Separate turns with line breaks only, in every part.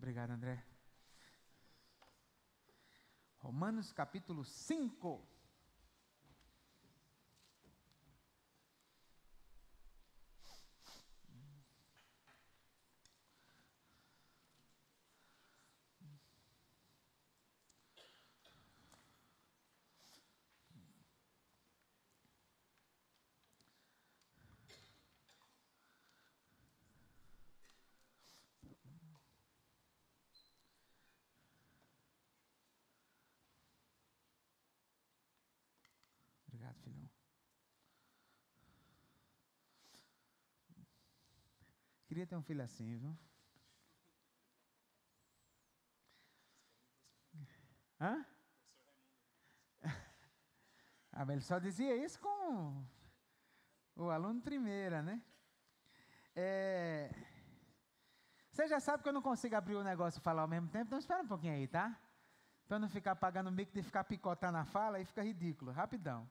Obrigado, André. Romanos capítulo 5. Obrigado, filhão. Queria ter um filho assim, viu? Hã? Ah, mas ele só dizia isso com o aluno primeira, né? Você já sabe que eu não consigo abrir o negócio e falar ao mesmo tempo, então espera um pouquinho aí, tá? Para não ficar pagando o mico de ficar picotando a fala, aí fica ridículo, rapidão.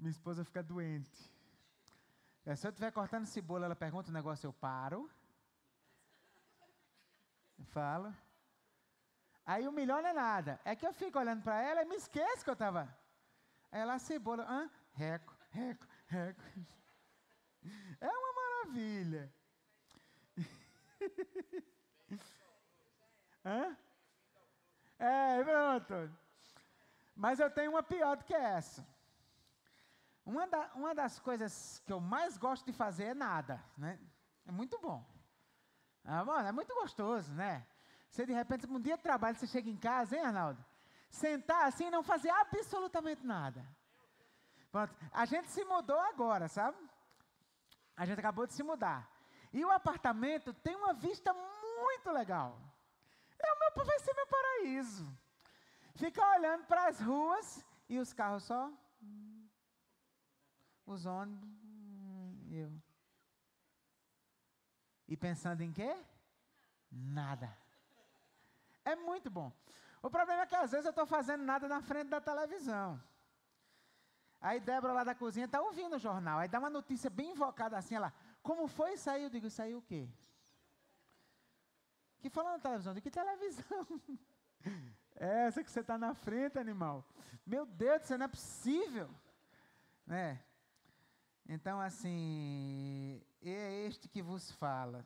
Minha esposa fica doente. Se eu estiver cortando cebola, ela pergunta o negócio, eu paro. Eu falo. Aí o melhor não é nada. É que eu fico olhando para ela e me esqueço que eu estava. Aí ela, a cebola, reco. É uma maravilha. Pronto. Mas eu tenho uma pior do que essa. Uma das coisas que eu mais gosto de fazer é nada, né? É muito bom. Mano, é muito gostoso, né? Você de repente, um dia de trabalho, você chega em casa, hein, Arnaldo? Sentar assim e não fazer absolutamente nada. Pronto. A gente se mudou agora, sabe? A gente acabou de se mudar. E o apartamento tem uma vista muito legal. Vai ser meu paraíso. Fica olhando para as ruas e os carros só. Os ônibus. Eu. E pensando em quê? Nada. É muito bom. O problema é que às vezes eu estou fazendo nada na frente da televisão. Aí Débora lá da cozinha está ouvindo o jornal. Aí dá uma notícia bem invocada assim, ela, como foi e saiu? Eu digo, saiu o quê? Que falou na televisão? De que televisão? Essa que você está na frente, animal. Meu Deus, isso não é possível. Né? Então, assim, é este que vos fala.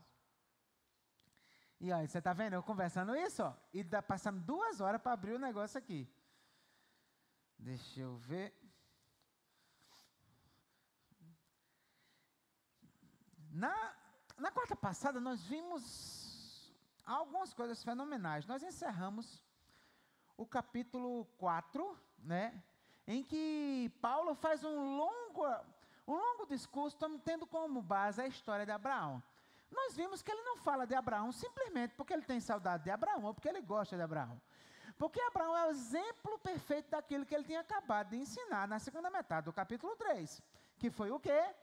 E olha, você está vendo? Eu conversando isso, ó, e passando 2 horas para abrir o negócio aqui. Deixa eu ver. Na quarta passada, nós vimos algumas coisas fenomenais. Nós encerramos o capítulo 4, né, em que Paulo faz um longo discurso, tendo como base a história de Abraão. Nós vimos que ele não fala de Abraão simplesmente porque ele tem saudade de Abraão ou porque ele gosta de Abraão. Porque Abraão é o exemplo perfeito daquilo que ele tinha acabado de ensinar na segunda metade do capítulo 3. Que foi o quê?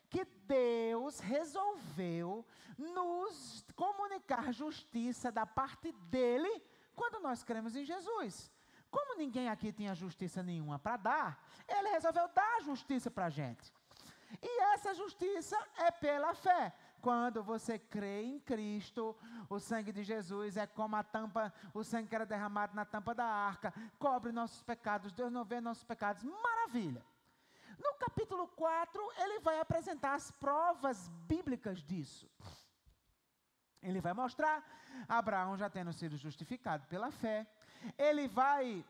Que Deus resolveu nos comunicar justiça da parte dele quando nós cremos em Jesus. Como ninguém aqui tinha justiça nenhuma para dar, ele resolveu dar justiça para a gente. E essa justiça é pela fé. Quando você crê em Cristo, o sangue de Jesus é como a tampa, o sangue que era derramado na tampa da arca, cobre nossos pecados, Deus não vê nossos pecados, maravilha. No capítulo 4, ele vai apresentar as provas bíblicas disso. Ele vai mostrar Abraão já tendo sido justificado pela fé. Ele vai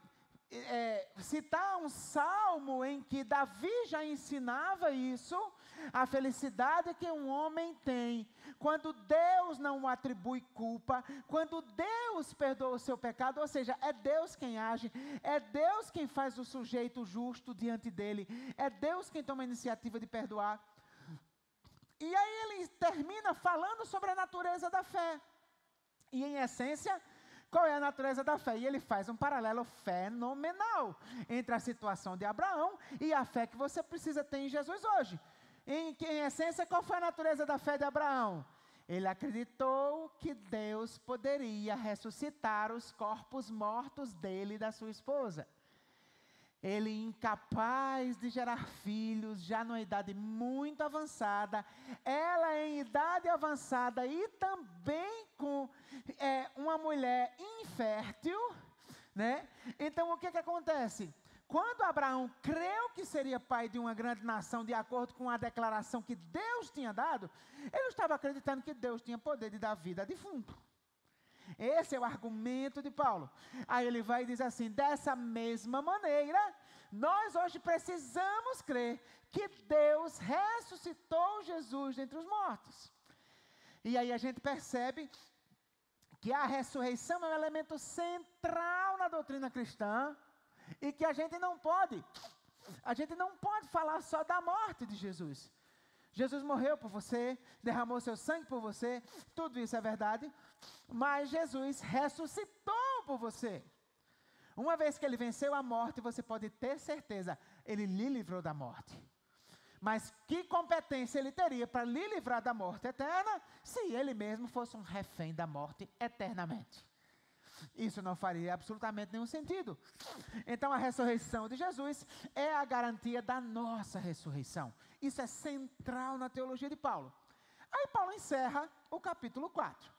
citar um salmo em que Davi já ensinava isso, a felicidade que um homem tem quando Deus não atribui culpa, quando Deus perdoa o seu pecado, ou seja, é Deus quem age, é Deus quem faz o sujeito justo diante dele, é Deus quem toma a iniciativa de perdoar. E aí ele termina falando sobre a natureza da fé. E em essência, qual é a natureza da fé? E ele faz um paralelo fenomenal entre a situação de Abraão e a fé que você precisa ter em Jesus hoje. Em essência, qual foi a natureza da fé de Abraão? Ele acreditou que Deus poderia ressuscitar os corpos mortos dele e da sua esposa. Ele incapaz de gerar filhos, já numa idade muito avançada, ela em idade avançada e também com uma mulher infértil, né? Então o que acontece? Quando Abraão creu que seria pai de uma grande nação, de acordo com a declaração que Deus tinha dado, ele estava acreditando que Deus tinha poder de dar vida a defunto. Esse é o argumento de Paulo. Aí ele vai e diz assim: dessa mesma maneira, nós hoje precisamos crer que Deus ressuscitou Jesus dentre os mortos. E aí a gente percebe que a ressurreição é um elemento central na doutrina cristã e que a gente não pode falar só da morte de Jesus. Jesus morreu por você, derramou seu sangue por você, tudo isso é verdade, mas Jesus ressuscitou por você. Uma vez que ele venceu a morte, você pode ter certeza, ele lhe livrou da morte. Mas que competência ele teria para lhe livrar da morte eterna, se ele mesmo fosse um refém da morte eternamente? Isso não faria absolutamente nenhum sentido. Então a ressurreição de Jesus é a garantia da nossa ressurreição. Isso é central na teologia de Paulo. Aí Paulo encerra o capítulo 4.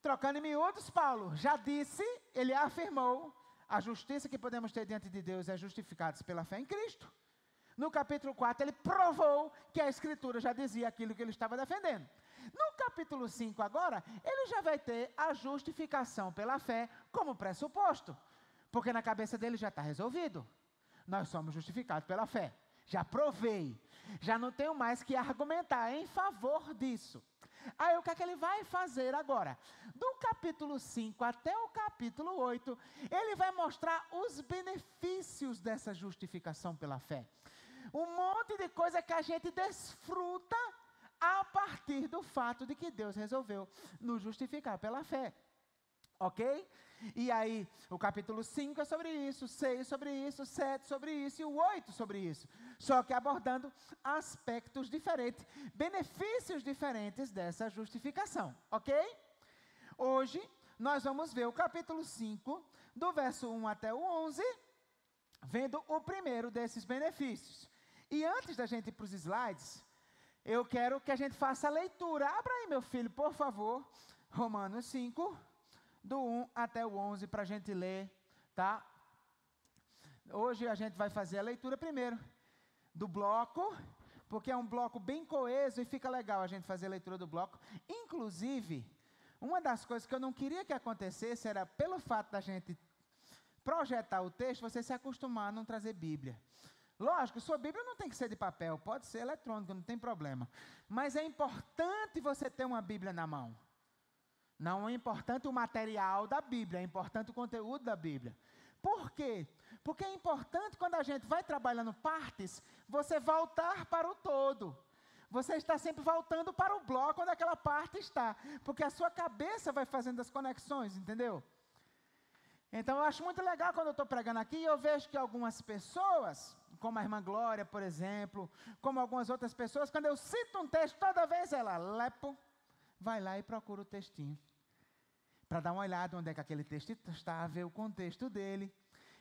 Trocando em miúdos, Paulo já disse, ele afirmou, a justiça que podemos ter diante de Deus é justificados pela fé em Cristo. No capítulo 4 ele provou que a Escritura já dizia aquilo que ele estava defendendo. No capítulo 5 agora, ele já vai ter a justificação pela fé como pressuposto. Porque na cabeça dele já está resolvido. Nós somos justificados pela fé. Já provei. Já não tenho mais que argumentar em favor disso. Aí o que é que ele vai fazer agora? Do capítulo 5 até o capítulo 8, ele vai mostrar os benefícios dessa justificação pela fé. Um monte de coisa que a gente desfruta a partir do fato de que Deus resolveu nos justificar pela fé. Ok? E aí, o capítulo 5 é sobre isso, 6 sobre isso, 7 sobre isso e o 8 sobre isso. Só que abordando aspectos diferentes, benefícios diferentes dessa justificação. Ok? Hoje, nós vamos ver o capítulo 5, do verso 1 até o 11, vendo o primeiro desses benefícios. E antes da gente ir para os slides, eu quero que a gente faça a leitura. Abra aí, meu filho, por favor, Romanos 5, do 1 até o 11, para a gente ler, tá? Hoje a gente vai fazer a leitura primeiro do bloco, porque é um bloco bem coeso e fica legal a gente fazer a leitura do bloco. Inclusive, uma das coisas que eu não queria que acontecesse era, pelo fato da gente projetar o texto, você se acostumar a não trazer Bíblia. Lógico, sua Bíblia não tem que ser de papel, pode ser eletrônica, não tem problema. Mas é importante você ter uma Bíblia na mão. Não é importante o material da Bíblia, é importante o conteúdo da Bíblia. Por quê? Porque é importante quando a gente vai trabalhando partes, você voltar para o todo. Você está sempre voltando para o bloco onde aquela parte está. Porque a sua cabeça vai fazendo as conexões, entendeu? Então eu acho muito legal quando eu estou pregando aqui, eu vejo que algumas pessoas, como a irmã Glória, por exemplo, como algumas outras pessoas, quando eu cito um texto, toda vez ela, vai lá e procura o textinho. Para dar uma olhada onde é que aquele texto está, ver o contexto dele.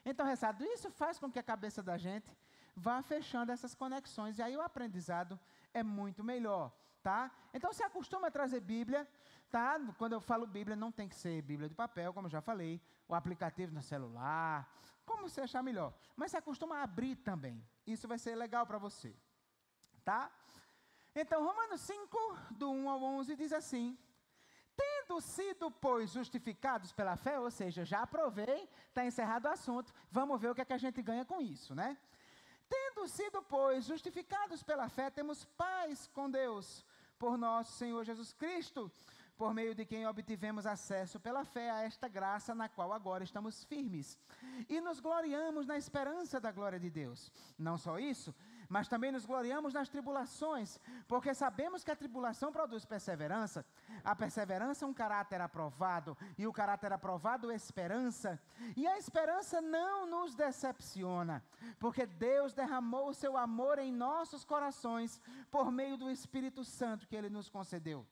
Então, resultado, isso faz com que a cabeça da gente vá fechando essas conexões, e aí o aprendizado é muito melhor, tá? Então, se acostuma a trazer Bíblia, tá? Quando eu falo Bíblia, não tem que ser Bíblia de papel, como eu já falei, o aplicativo no celular, como você achar melhor. Mas se acostuma a abrir também, isso vai ser legal para você, tá? Então, Romanos 5, do 1 ao 11, diz assim: tendo sido, pois, justificados pela fé, ou seja, já aprovei, está encerrado o assunto, vamos ver o que é que a gente ganha com isso, né? Tendo sido, pois, justificados pela fé, temos paz com Deus, por nosso Senhor Jesus Cristo, por meio de quem obtivemos acesso pela fé a esta graça na qual agora estamos firmes. E nos gloriamos na esperança da glória de Deus. Não só isso, mas também nos gloriamos nas tribulações, porque sabemos que a tribulação produz perseverança, a perseverança um caráter aprovado, e o caráter aprovado esperança, e a esperança não nos decepciona, porque Deus derramou o seu amor em nossos corações, por meio do Espírito Santo que Ele nos concedeu.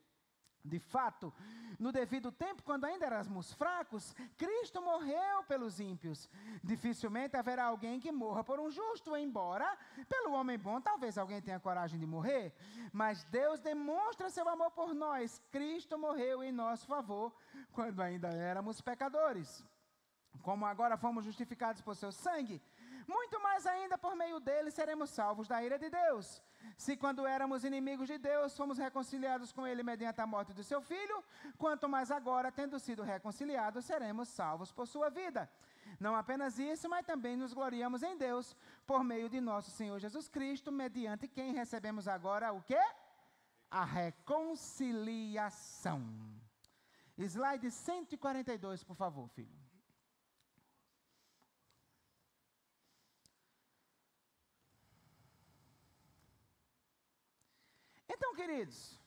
De fato, no devido tempo, quando ainda éramos fracos, Cristo morreu pelos ímpios. Dificilmente haverá alguém que morra por um justo, embora pelo homem bom talvez alguém tenha coragem de morrer. Mas Deus demonstra seu amor por nós. Cristo morreu em nosso favor quando ainda éramos pecadores. Como agora fomos justificados por seu sangue, muito mais ainda por meio dele seremos salvos da ira de Deus. Se quando éramos inimigos de Deus, fomos reconciliados com ele mediante a morte do seu filho, quanto mais agora, tendo sido reconciliados, seremos salvos por sua vida. Não apenas isso, mas também nos gloriamos em Deus, por meio de nosso Senhor Jesus Cristo, mediante quem recebemos agora o quê? A reconciliação. Slide 142, por favor, filho. Então, queridos,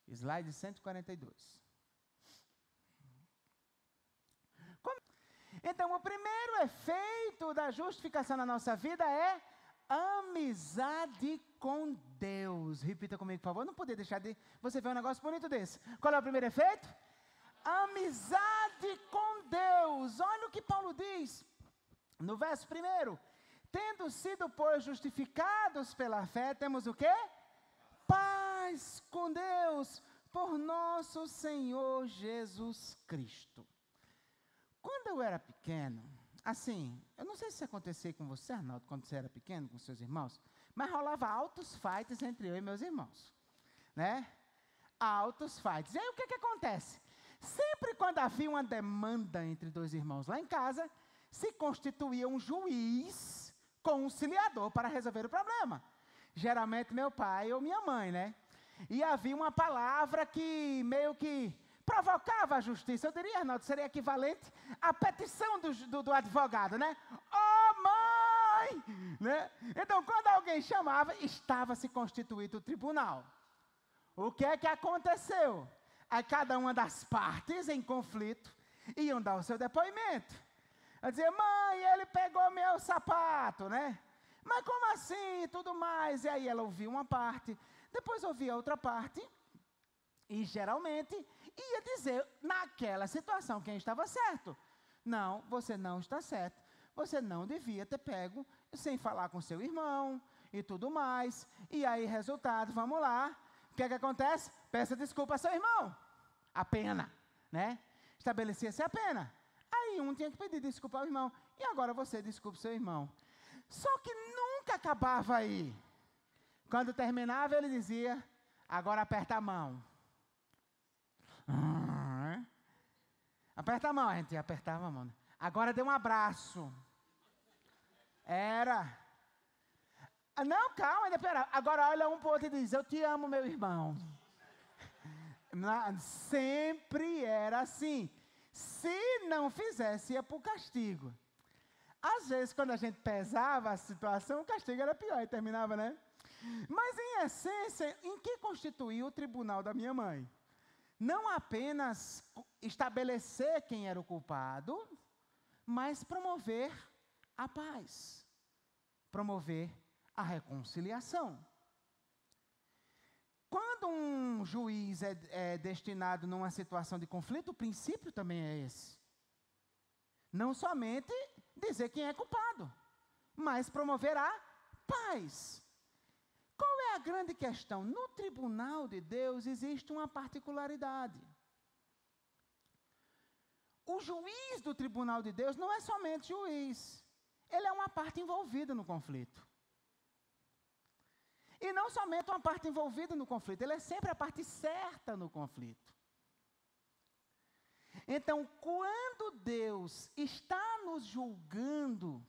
slide 142. Então, o primeiro efeito da justificação na nossa vida é amizade com Deus. Repita comigo, por favor. Não poder deixar de você ver um negócio bonito desse. Qual é o primeiro efeito? Amizade com Deus. Olha o que Paulo diz no verso 1. Tendo sido, pois, justificados pela fé, temos o quê? Paz com Deus, por nosso Senhor Jesus Cristo. Quando eu era pequeno, assim, eu não sei se acontecia com você, Arnaldo, quando você era pequeno, com seus irmãos, mas rolava altos fights entre eu e meus irmãos, né? Altos fights. E aí o que acontece? Sempre quando havia uma demanda entre dois irmãos lá em casa, se constituía um juiz conciliador para resolver o problema. Geralmente meu pai ou minha mãe, né? E havia uma palavra que meio que provocava a justiça. Eu diria, Arnaldo, seria equivalente à petição do advogado, né? Oh, mãe! Né? Então, quando alguém chamava, estava-se constituído o tribunal. O que é que aconteceu? Aí cada uma das partes em conflito iam dar o seu depoimento. Eu dizia, mãe, ele pegou meu sapato, né? Mas como assim? E tudo mais. E aí ela ouvia uma parte, depois ouvia outra parte, e geralmente ia dizer, naquela situação, quem estava certo. Não, você não está certo. Você não devia ter pego sem falar com seu irmão e tudo mais. E aí, resultado, vamos lá. O que é que acontece? Peça desculpa a seu irmão. A pena, né? Estabelecia-se a pena. Aí um tinha que pedir desculpa ao irmão. E agora você desculpa o seu irmão. Só que nunca acabava aí. Quando terminava, ele dizia, agora aperta a mão. Aperta a mão. A gente apertava a mão. Agora dê um abraço. Era. Não, calma, ainda pera. Agora olha um para o outro e diz, eu te amo, meu irmão. Sempre era assim. Se não fizesse, ia para o castigo. Às vezes, quando a gente pesava a situação, o castigo era pior e terminava, né? Mas, em essência, em que constituía o tribunal da minha mãe? Não apenas estabelecer quem era o culpado, mas promover a paz. Promover a reconciliação. Quando um juiz é destinado numa situação de conflito, o princípio também é esse. Não somente dizer quem é culpado, mas promover a paz. Qual é a grande questão? No tribunal de Deus existe uma particularidade. O juiz do tribunal de Deus não é somente juiz. Ele é uma parte envolvida no conflito. E não somente uma parte envolvida no conflito, ele é sempre a parte certa no conflito. Então, quando Deus está nos julgando,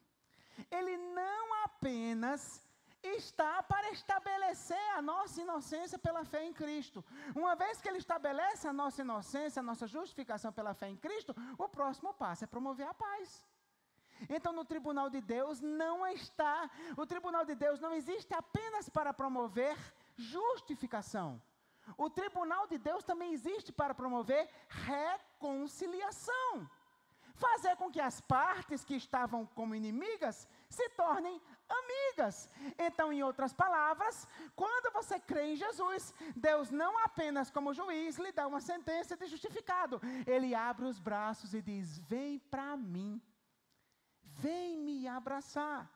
Ele não apenas está para estabelecer a nossa inocência pela fé em Cristo. Uma vez que Ele estabelece a nossa inocência, a nossa justificação pela fé em Cristo, o próximo passo é promover a paz. Então, no tribunal de Deus o tribunal de Deus não existe apenas para promover justificação. O tribunal de Deus também existe para promover reconciliação. Fazer com que as partes que estavam como inimigas se tornem amigas. Então, em outras palavras, quando você você crê em Jesus, Deus não apenas como juiz lhe dá uma sentença de justificado. Ele abre os braços e diz: vem para mim. Vem me abraçar.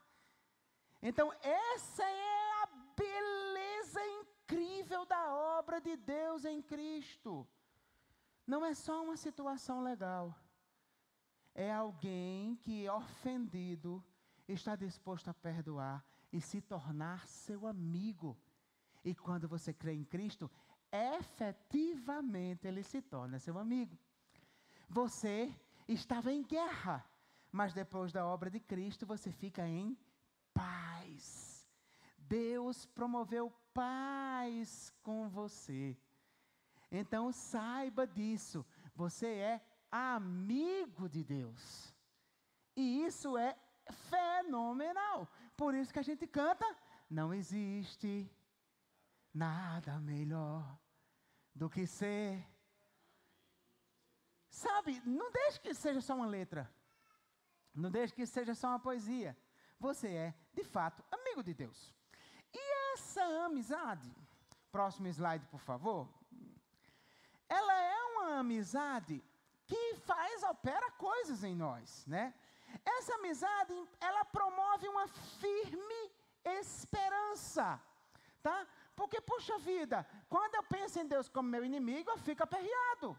Então, essa é a beleza incrível da obra de Deus em Cristo. Não é só uma situação legal. É alguém que, ofendido, está disposto a perdoar e se tornar seu amigo. E quando você crê em Cristo, efetivamente ele se torna seu amigo. Você estava em guerra, mas depois da obra de Cristo, você fica em paz. Deus promoveu paz com você. Então saiba disso, você é amigo de Deus. E isso é fenomenal. Por isso que a gente canta: não existe nada melhor do que ser. Sabe, não deixe que seja só uma letra. Não deixe que seja só uma poesia. Você é, de fato, amigo de Deus. E essa amizade, próximo slide, por favor. Ela é uma amizade que opera coisas em nós, né? Essa amizade, ela promove uma firme esperança, tá? Porque, puxa vida, quando eu penso em Deus como meu inimigo, eu fico aperreado.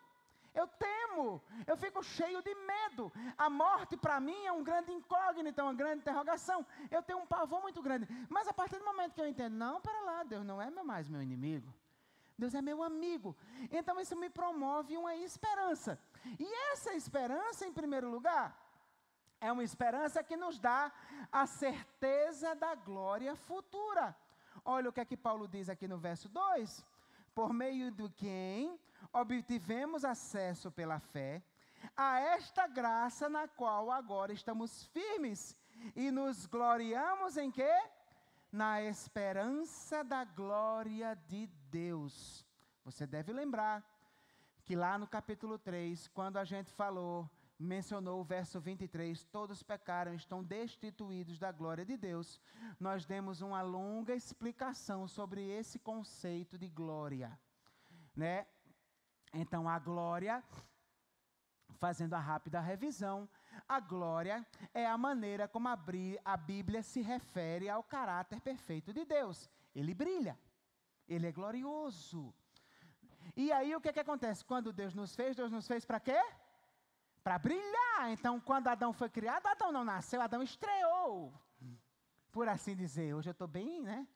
Eu temo, eu fico cheio de medo. A morte para mim é um grande incógnito, uma grande interrogação. Eu tenho um pavor muito grande. Mas a partir do momento que eu entendo, não, para lá, Deus não é mais meu inimigo. Deus é meu amigo. Então isso me promove uma esperança. E essa esperança, em primeiro lugar, é uma esperança que nos dá a certeza da glória futura. Olha o que é que Paulo diz aqui no verso 2. Por meio de quem obtivemos acesso pela fé a esta graça na qual agora estamos firmes e nos gloriamos em quê? Na esperança da glória de Deus. Você deve lembrar que lá no capítulo 3, quando a gente mencionou o verso 23, todos pecaram, estão destituídos da glória de Deus. Nós demos uma longa explicação sobre esse conceito de glória, né? Então, a glória, fazendo a rápida revisão, a glória é a maneira como a Bíblia se refere ao caráter perfeito de Deus. Ele brilha, ele é glorioso. E aí o que acontece? Quando Deus nos fez para quê? Para brilhar. Então, quando Adão foi criado, Adão não nasceu, Adão estreou, por assim dizer. Hoje eu estou bem, né?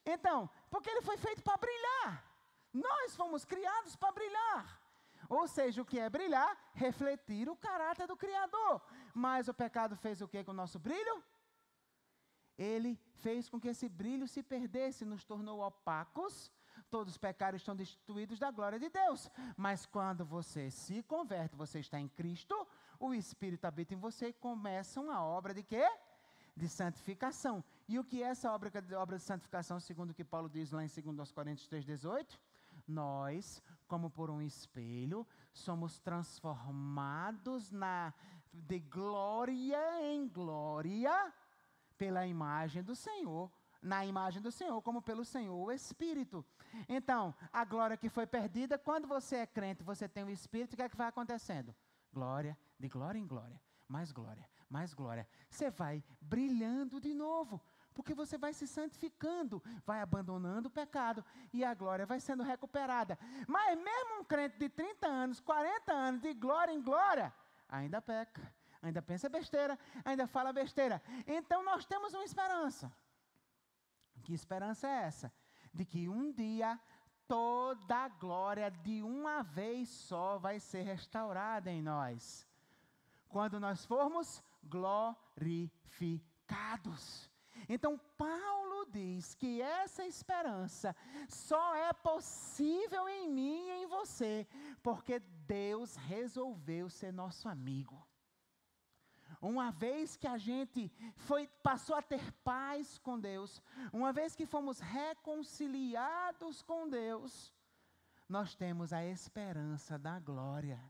Então, porque ele foi feito para brilhar. Nós fomos criados para brilhar. Ou seja, o que é brilhar? Refletir o caráter do Criador. Mas o pecado fez o que com o nosso brilho? Ele fez com que esse brilho se perdesse, nos tornou opacos. Todos os pecados estão destituídos da glória de Deus. Mas quando você se converte, você está em Cristo, o Espírito habita em você e começa uma obra de quê? De santificação. E o que é essa obra de santificação, segundo o que Paulo diz lá em 2 Coríntios 3,18? Nós, como por um espelho, somos transformados de glória em glória pela imagem do Senhor, na imagem do Senhor, como pelo Senhor, o Espírito. Então, a glória que foi perdida, quando você é crente, você tem o Espírito, o que é que vai acontecendo? Glória, de glória em glória, mais glória, mais glória. Você vai brilhando de novo, porque você vai se santificando, vai abandonando o pecado, e a glória vai sendo recuperada. Mas mesmo um crente de 30 anos, 40 anos, de glória em glória, ainda peca, ainda pensa besteira, ainda fala besteira. Então nós temos uma esperança. Que esperança é essa? De que um dia toda a glória de uma vez só vai ser restaurada em nós. Quando nós formos glorificados. Então, Paulo diz que essa esperança só é possível em mim e em você, porque Deus resolveu ser nosso amigo. Uma vez que a gente passou a ter paz com Deus, uma vez que fomos reconciliados com Deus, nós temos a esperança da glória.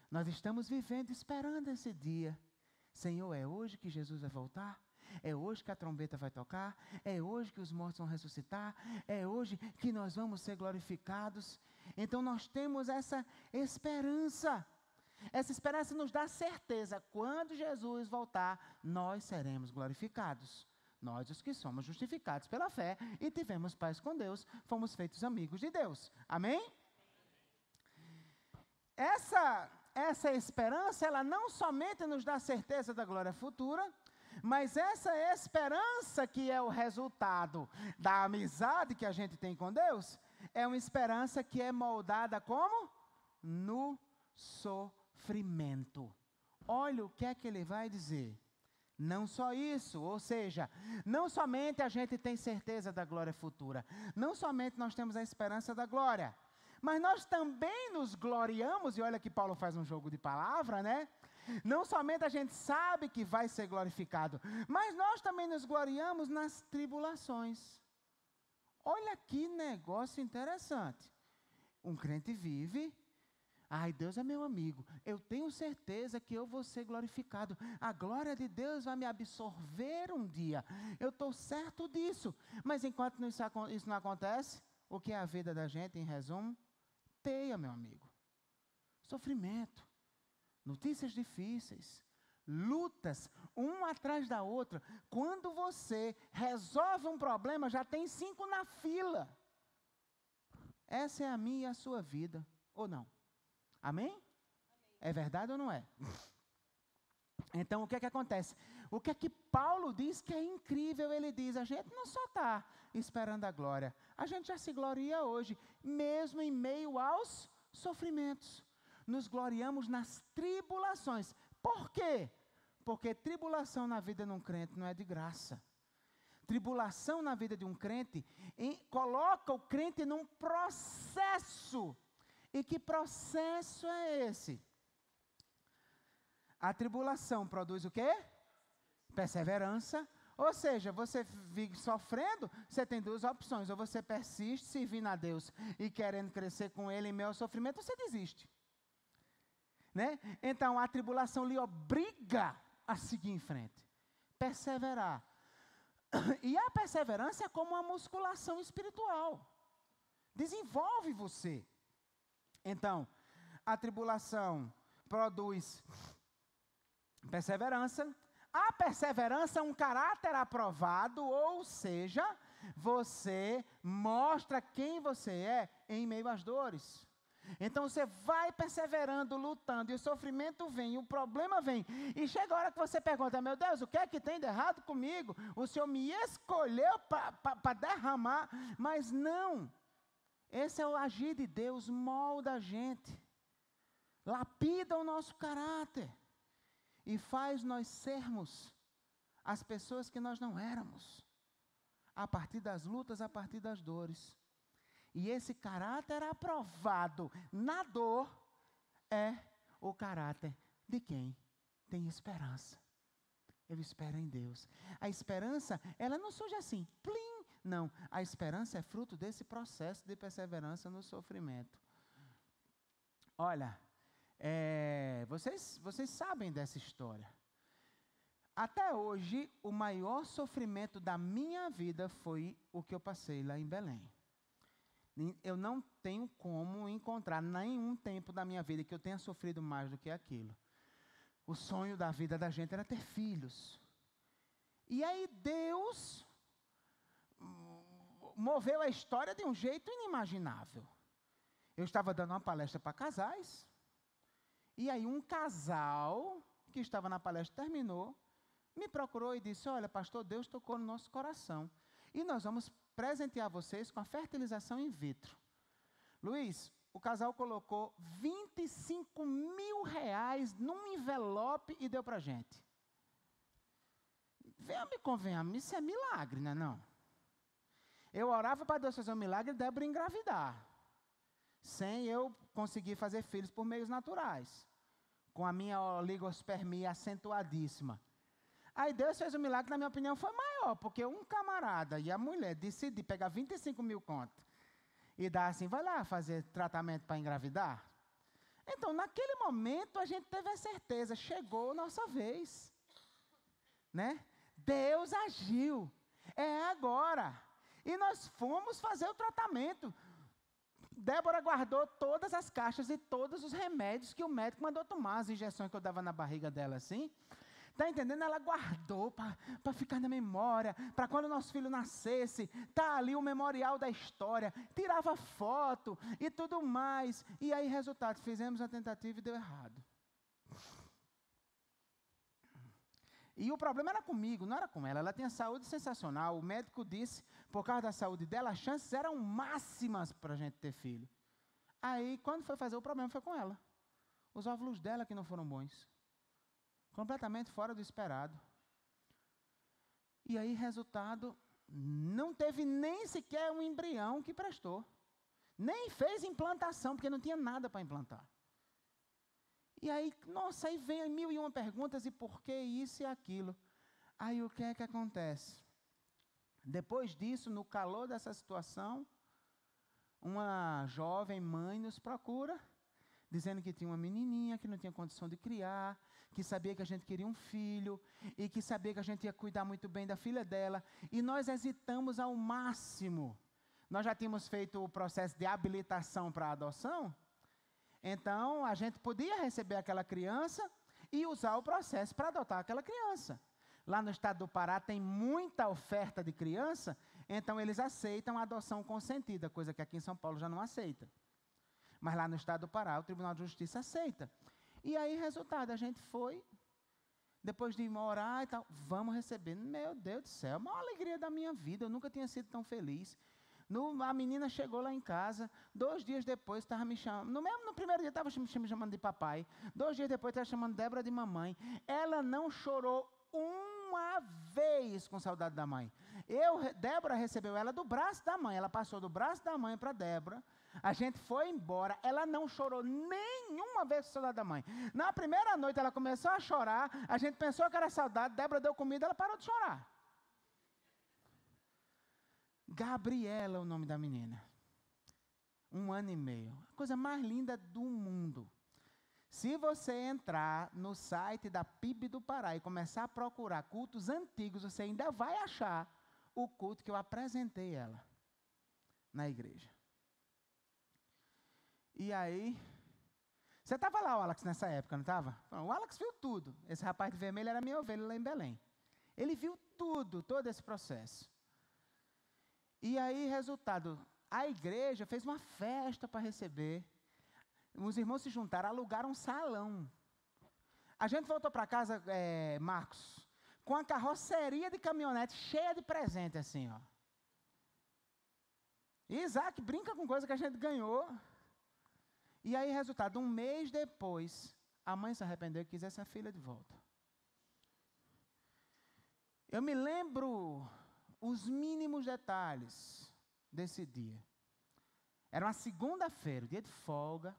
Nós estamos vivendo, esperando esse dia. Senhor, é hoje que Jesus vai voltar? É hoje que a trombeta vai tocar, é hoje que os mortos vão ressuscitar, é hoje que nós vamos ser glorificados. Então nós temos essa esperança. Essa esperança nos dá certeza, quando Jesus voltar, nós seremos glorificados. Nós, os que somos justificados pela fé e tivemos paz com Deus, fomos feitos amigos de Deus. Amém? Essa esperança, ela não somente nos dá certeza da glória futura, mas essa esperança que é o resultado da amizade que a gente tem com Deus, é uma esperança que é moldada como? No sofrimento. Olha o que é que ele vai dizer. Não só isso, ou seja, não somente a gente tem certeza da glória futura, não somente nós temos a esperança da glória, mas nós também nos gloriamos, e olha que Paulo faz um jogo de palavra, né? Não somente a gente sabe que vai ser glorificado, mas nós também nos gloriamos nas tribulações. Olha que negócio interessante. Um crente vive, ai, Deus é meu amigo, eu tenho certeza que eu vou ser glorificado, a glória de Deus vai me absorver um dia, eu estou certo disso, mas enquanto isso não acontece, o que é a vida da gente, em resumo? Teia, meu amigo, sofrimento, notícias difíceis, lutas, uma atrás da outra. Quando você resolve um problema, já tem 5 na fila. Essa é a minha e a sua vida, ou não? Amém? É verdade ou não é? Então, o que é que acontece? O que é que Paulo diz que é incrível? Ele diz, a gente não só está esperando a glória, a gente já se gloria hoje, mesmo em meio aos sofrimentos. Nos gloriamos nas tribulações. Por quê? Porque tribulação na vida de um crente não é de graça. Tribulação na vida de um crente coloca o crente num processo. E que processo é esse? A tribulação produz o quê? Perseverança. Ou seja, você vive sofrendo, você tem 2 opções. Ou você persiste, servindo a Deus e querendo crescer com Ele em meio ao sofrimento, ou você desiste. Né? Então, a tribulação lhe obriga a seguir em frente. Perseverar. E a perseverança é como uma musculação espiritual. Desenvolve você. Então, a tribulação produz perseverança. A perseverança é um caráter aprovado, ou seja, você mostra quem você é em meio às dores. Então você vai perseverando, lutando, e o sofrimento vem, e o problema vem. E chega a hora que você pergunta, meu Deus, o que é que tem de errado comigo? O Senhor me escolheu para derramar, mas não. Esse é o agir de Deus, molda a gente, lapida o nosso caráter e faz nós sermos as pessoas que nós não éramos, a partir das lutas, a partir das dores. E esse caráter aprovado na dor é o caráter de quem tem esperança. Eu espero em Deus. A esperança, ela não surge assim, plim. Não, a esperança é fruto desse processo de perseverança no sofrimento. Olha, vocês sabem dessa história. Até hoje, o maior sofrimento da minha vida foi o que eu passei lá em Belém. Eu não tenho como encontrar nenhum tempo da minha vida que eu tenha sofrido mais do que aquilo. O sonho da vida da gente era ter filhos. E aí Deus moveu a história de um jeito inimaginável. Eu estava dando uma palestra para casais, e aí um casal que estava na palestra terminou, me procurou e disse, olha, pastor, Deus tocou no nosso coração, e nós vamos presentear vocês com a fertilização in vitro. Luiz, o casal colocou R$25 mil num envelope e deu para a gente. Venha-me, convenha-me, isso é milagre, não é não? Eu orava para Deus fazer um milagre e Débora engravidar, sem eu conseguir fazer filhos por meios naturais, com a minha oligospermia acentuadíssima. Aí Deus fez um milagre, na minha opinião, foi maior, porque um camarada e a mulher decidiram pegar 25 mil conto e dar assim, vai lá fazer tratamento para engravidar. Então, naquele momento, a gente teve a certeza, chegou a nossa vez, né? Deus agiu. É agora. E nós fomos fazer o tratamento. Débora guardou todas as caixas e todos os remédios que o médico mandou tomar, as injeções que eu dava na barriga dela assim. Está entendendo? Ela guardou para ficar na memória, para quando o nosso filho nascesse, tá ali o memorial da história, tirava foto e tudo mais. E aí, resultado, fizemos a tentativa e deu errado. E o problema era comigo, não era com ela. Ela tinha saúde sensacional. O médico disse, por causa da saúde dela, as chances eram máximas para a gente ter filho. Aí, quando foi fazer, o problema foi com ela. Os óvulos dela que não foram bons. Completamente fora do esperado. E aí, resultado, não teve nem sequer um embrião que prestou. Nem fez implantação, porque não tinha nada para implantar. E aí, nossa, aí vem 1001 perguntas, e por que isso e aquilo? Aí o que é que acontece? Depois disso, no calor dessa situação, uma jovem mãe nos procura, dizendo que tinha uma menininha que não tinha condição de criar, que sabia que a gente queria um filho, e que sabia que a gente ia cuidar muito bem da filha dela, e nós hesitamos ao máximo. Nós já tínhamos feito o processo de habilitação para a adoção, então a gente podia receber aquela criança e usar o processo para adotar aquela criança. Lá no estado do Pará tem muita oferta de criança, então eles aceitam a adoção consentida, coisa que aqui em São Paulo já não aceita. Mas lá no estado do Pará, o Tribunal de Justiça aceita. E aí, resultado, a gente foi, depois de orar e tal, vamos receber. Meu Deus do céu, a maior alegria da minha vida, eu nunca tinha sido tão feliz. A menina chegou lá em casa, 2 dias depois estava me chamando, no primeiro dia estava me chamando de papai, 2 dias depois estava chamando Débora de mamãe. Ela não chorou uma vez com saudade da mãe. Débora recebeu ela do braço da mãe, ela passou do braço da mãe para Débora, a gente foi embora, ela não chorou nenhuma vez com saudade da mãe. Na primeira noite ela começou a chorar, a gente pensou que era saudade, Débora deu comida, ela parou de chorar. Gabriela é o nome da menina. 1 ano e meio. A coisa mais linda do mundo. Se você entrar no site da PIB do Pará e começar a procurar cultos antigos, você ainda vai achar o culto que eu apresentei ela na igreja. E aí, você estava lá, o Alex, nessa época, não estava? O Alex viu tudo. Esse rapaz de vermelho era minha ovelha lá em Belém. Ele viu tudo, todo esse processo. E aí, resultado, a igreja fez uma festa para receber. Os irmãos se juntaram, alugaram um salão. A gente voltou para casa, Marcos, com a carroceria de caminhonete cheia de presente, assim, ó. E Isaac brinca com coisa que a gente ganhou. E aí, resultado, 1 mês depois, a mãe se arrependeu e quis essa filha de volta. Eu me lembro os mínimos detalhes desse dia. Era uma segunda-feira, dia de folga.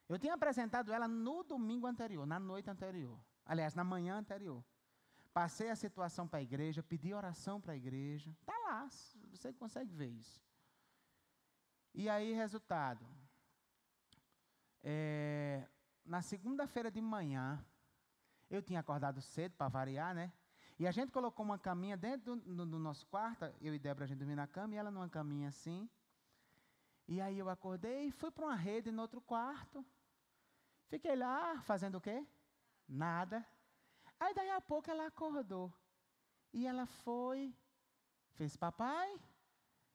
Eu tinha apresentado ela no domingo anterior, na noite anterior. Aliás, na manhã anterior. Passei a situação para a igreja, pedi oração para a igreja. Está lá, você consegue ver isso. E aí, resultado. Na segunda-feira de manhã, eu tinha acordado cedo para variar, né? E a gente colocou uma caminha dentro do nosso quarto, eu e Débora, a gente dormia na cama, e ela numa caminha assim. E aí eu acordei e fui para uma rede no outro quarto. Fiquei lá, fazendo o quê? Nada. Aí daí a pouco ela acordou. E ela foi, fez papai.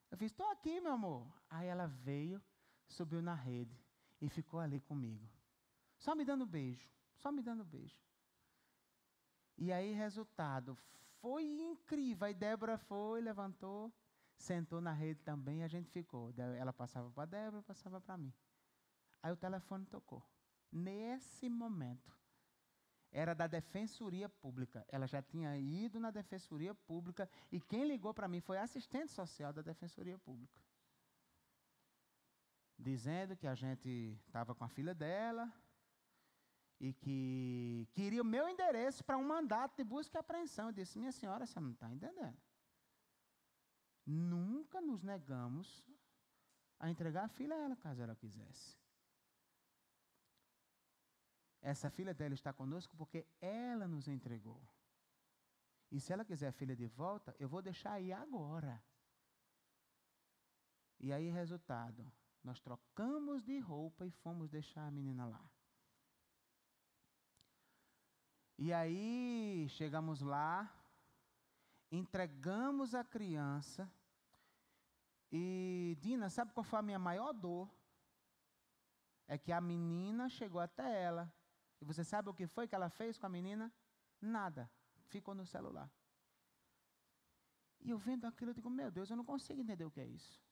Eu fiz, estou aqui, meu amor. Aí ela veio, subiu na rede e ficou ali comigo. Só me dando beijo, só me dando beijo. E aí, resultado, foi incrível. Aí Débora foi, levantou, sentou na rede também e a gente ficou. Ela passava para Débora, passava para mim. Aí o telefone tocou. Nesse momento, era da Defensoria Pública. Ela já tinha ido na Defensoria Pública e quem ligou para mim foi a assistente social da Defensoria Pública. Dizendo que a gente estava com a filha dela e que queria o meu endereço para um mandato de busca e apreensão. Eu disse, minha senhora, você não está entendendo. Nunca nos negamos a entregar a filha a ela, caso ela quisesse. Essa filha dela está conosco porque ela nos entregou. E se ela quiser a filha de volta, eu vou deixar aí agora. E aí, resultado, nós trocamos de roupa e fomos deixar a menina lá. E aí, chegamos lá, entregamos a criança. E, Dina, sabe qual foi a minha maior dor? É que a menina chegou até ela. E você sabe o que foi que ela fez com a menina? Nada. Ficou no celular. E eu vendo aquilo, eu digo, meu Deus, eu não consigo entender o que é isso.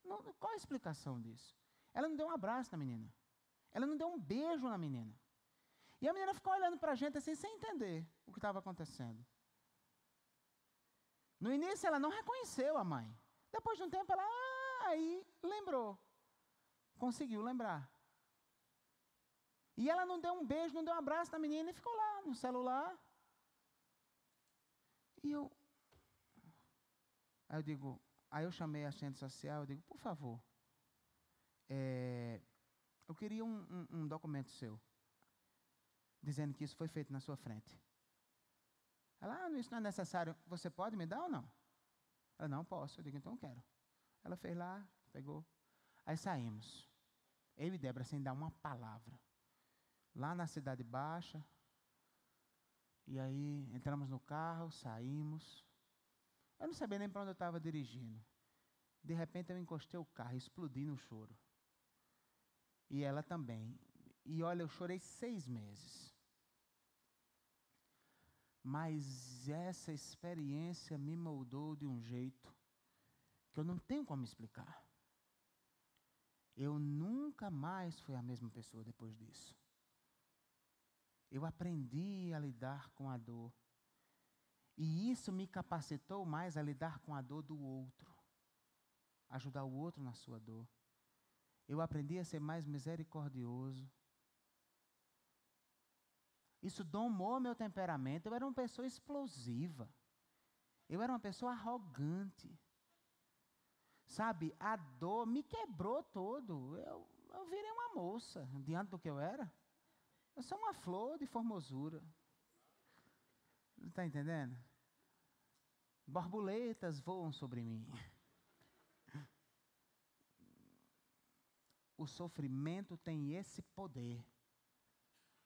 Não, qual a explicação disso? Ela não deu um abraço na menina. Ela não deu um beijo na menina. E a menina ficou olhando para a gente assim, sem entender o que estava acontecendo. No início, ela não reconheceu a mãe. Depois de um tempo, ela aí lembrou. Conseguiu lembrar. E ela não deu um beijo, não deu um abraço na menina e ficou lá no celular. Aí eu chamei a assistente social, eu digo, por favor, eu queria um documento seu, dizendo que isso foi feito na sua frente. Ela, isso não é necessário, você pode me dar ou não? Ela, não posso. Eu digo, então eu quero. Ela fez lá, pegou. Aí saímos. Eu e Débora, sem dar uma palavra. Lá na Cidade Baixa. E aí, entramos no carro, saímos. Eu não sabia nem para onde eu estava dirigindo. De repente, eu encostei o carro, explodi no choro. E ela também. E olha, eu chorei 6 meses. Mas essa experiência me moldou de um jeito que eu não tenho como explicar. Eu nunca mais fui a mesma pessoa depois disso. Eu aprendi a lidar com a dor. E isso me capacitou mais a lidar com a dor do outro. Ajudar o outro na sua dor. Eu aprendi a ser mais misericordioso. Isso domou meu temperamento. Eu era uma pessoa explosiva. Eu era uma pessoa arrogante. Sabe, a dor me quebrou todo. Eu virei uma moça diante do que eu era. Eu sou uma flor de formosura. Está entendendo? Borboletas voam sobre mim. O sofrimento tem esse poder.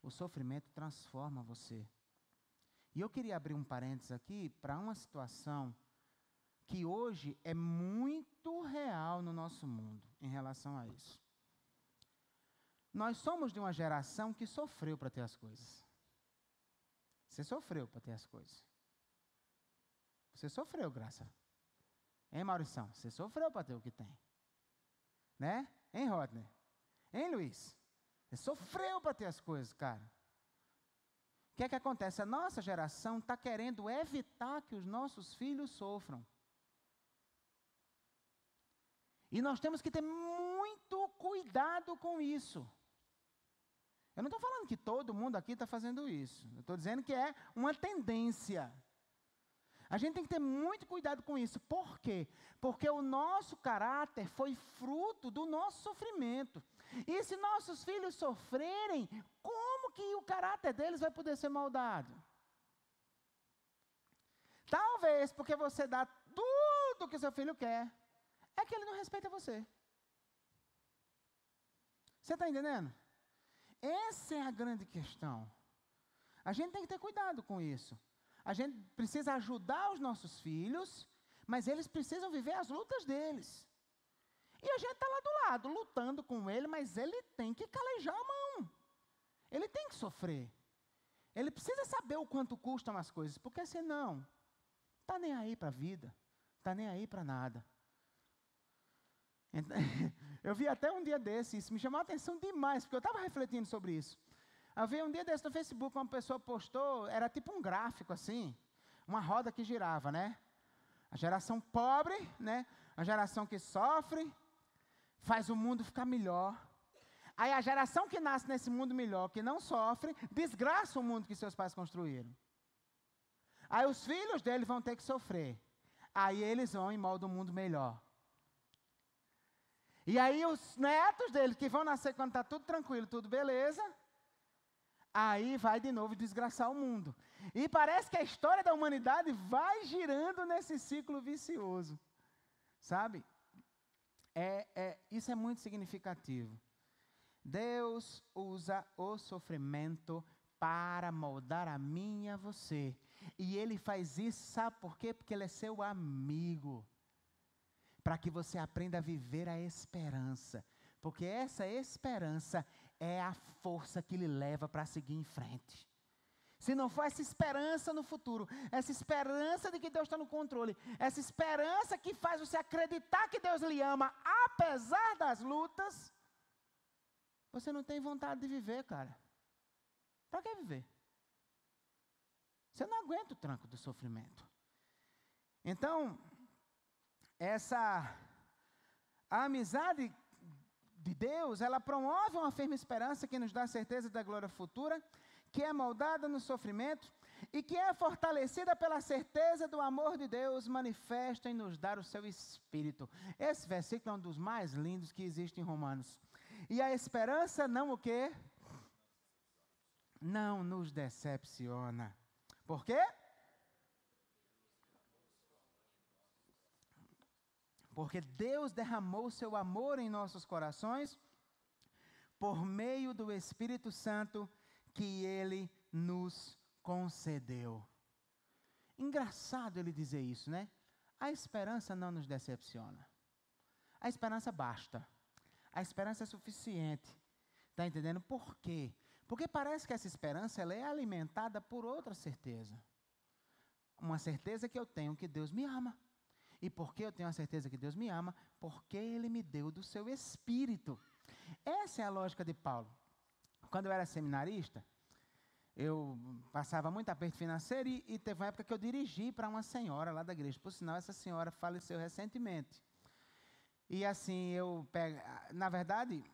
O sofrimento transforma você. E eu queria abrir um parênteses aqui para uma situação que hoje é muito real no nosso mundo em relação a isso. Nós somos de uma geração que sofreu para ter as coisas. Você sofreu para ter as coisas. Você sofreu, graça. Hein, Maurição? Você sofreu para ter o que tem. Né? Hein, Rodney? Hein, Luiz? Você sofreu para ter as coisas, cara. O que é que acontece? A nossa geração está querendo evitar que os nossos filhos sofram. E nós temos que ter muito cuidado com isso. Eu não estou falando que todo mundo aqui está fazendo isso. Eu estou dizendo que é uma tendência. A gente tem que ter muito cuidado com isso. Por quê? Porque o nosso caráter foi fruto do nosso sofrimento. E se nossos filhos sofrerem, como que o caráter deles vai poder ser moldado? Talvez porque você dá tudo que seu filho quer, é que ele não respeita você. Você está entendendo? Essa é a grande questão. A gente tem que ter cuidado com isso. A gente precisa ajudar os nossos filhos, mas eles precisam viver as lutas deles. E a gente está lá do lado, lutando com ele, mas ele tem que calejar a mão. Ele tem que sofrer. Ele precisa saber o quanto custam as coisas, porque senão, está nem aí para a vida, está nem aí para nada. Eu vi até um dia desse, isso me chamou a atenção demais, porque eu estava refletindo sobre isso. Eu vi um dia desse no Facebook, uma pessoa postou, era tipo um gráfico assim, uma roda que girava, né? A geração pobre, né? A geração que sofre, faz o mundo ficar melhor. Aí a geração que nasce nesse mundo melhor, que não sofre, desgraça o mundo que seus pais construíram. Aí os filhos dele vão ter que sofrer. Aí eles vão e moldam o mundo melhor. E aí os netos dele, que vão nascer quando está tudo tranquilo, tudo beleza, aí vai de novo desgraçar o mundo. E parece que a história da humanidade vai girando nesse ciclo vicioso, sabe? Isso é muito significativo. Deus usa o sofrimento para moldar a mim e a você. E Ele faz isso, sabe por quê? Porque Ele é seu amigo. Para que você aprenda a viver a esperança. Porque essa esperança é a força que lhe leva para seguir em frente. Se não for essa esperança no futuro, essa esperança de que Deus está no controle, essa esperança que faz você acreditar que Deus lhe ama, apesar das lutas, você não tem vontade de viver, cara. Para que viver? Você não aguenta o tranco do sofrimento. Então, a amizade de Deus, ela promove uma firme esperança que nos dá certeza da glória futura, que é moldada no sofrimento e que é fortalecida pela certeza do amor de Deus manifesto em nos dar o seu Espírito. Esse versículo é um dos mais lindos que existe em Romanos. E a esperança não o quê? Não nos decepciona. Por quê? Porque Deus derramou o seu amor em nossos corações por meio do Espírito Santo que Ele nos concedeu. Engraçado ele dizer isso, né? A esperança não nos decepciona. A esperança basta. A esperança é suficiente. Está entendendo? Por quê? Porque parece que essa esperança ela é alimentada por outra certeza. Uma certeza que eu tenho que Deus me ama. E por que eu tenho a certeza que Deus me ama? Porque Ele me deu do seu Espírito. Essa é a lógica de Paulo. Quando eu era seminarista, eu passava muito aperto financeiro e teve uma época que eu dirigi para uma senhora lá da igreja. Por sinal, essa senhora faleceu recentemente. E assim, na verdade,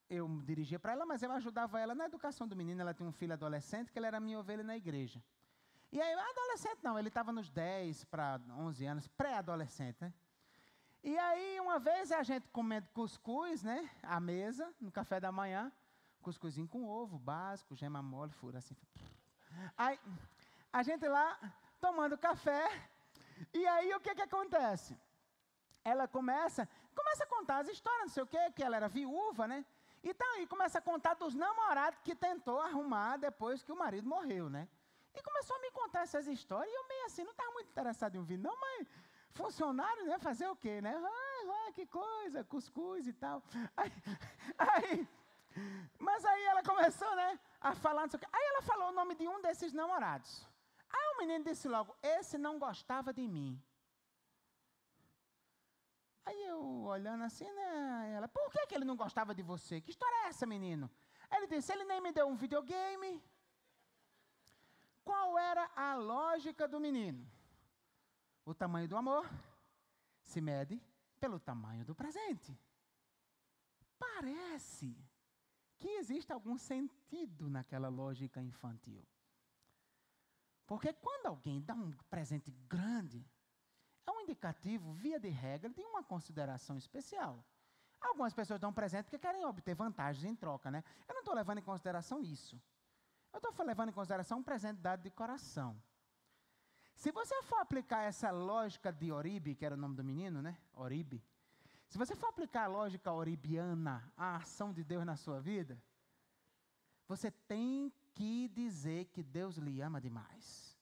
eu dirigia para ela, mas eu ajudava ela na educação do menino. Ela tinha um filho adolescente, que ele era minha ovelha na igreja. E aí, adolescente não, ele estava nos 10 para 11 anos, pré-adolescente, né? E aí, uma vez a gente comendo cuscuz, né, à mesa, no café da manhã, cuscuzinho com ovo, básico, gema mole, fura assim. Aí, a gente lá, tomando café, e aí o que acontece? Ela começa a contar as histórias, não sei o quê, que ela era viúva, né? Então, aí começa a contar dos namorados que tentou arrumar depois que o marido morreu, né? E começou a me contar essas histórias, e eu meio assim, não estava muito interessado em ouvir, não, mas funcionário, né, fazer o quê, né? Que coisa, cuscuz e tal. Mas aí ela começou, né, a falar, não sei o quê. Aí ela falou o nome de um desses namorados. Aí o menino disse logo, esse não gostava de mim. Aí eu, olhando assim, né, ela, por que ele não gostava de você? Que história é essa, menino? Aí ele disse, ele nem me deu um videogame. Qual era a lógica do menino? O tamanho do amor se mede pelo tamanho do presente. Parece que existe algum sentido naquela lógica infantil. Porque quando alguém dá um presente grande, é um indicativo, via de regra, de uma consideração especial. Algumas pessoas dão um presente porque querem obter vantagens em troca, né? Eu não estou levando em consideração isso. Eu estou levando em consideração um presente dado de coração. Se você for aplicar essa lógica de Oribe, que era o nome do menino, né? Oribe. Se você for aplicar a lógica oribiana, a ação de Deus na sua vida, você tem que dizer que Deus lhe ama demais.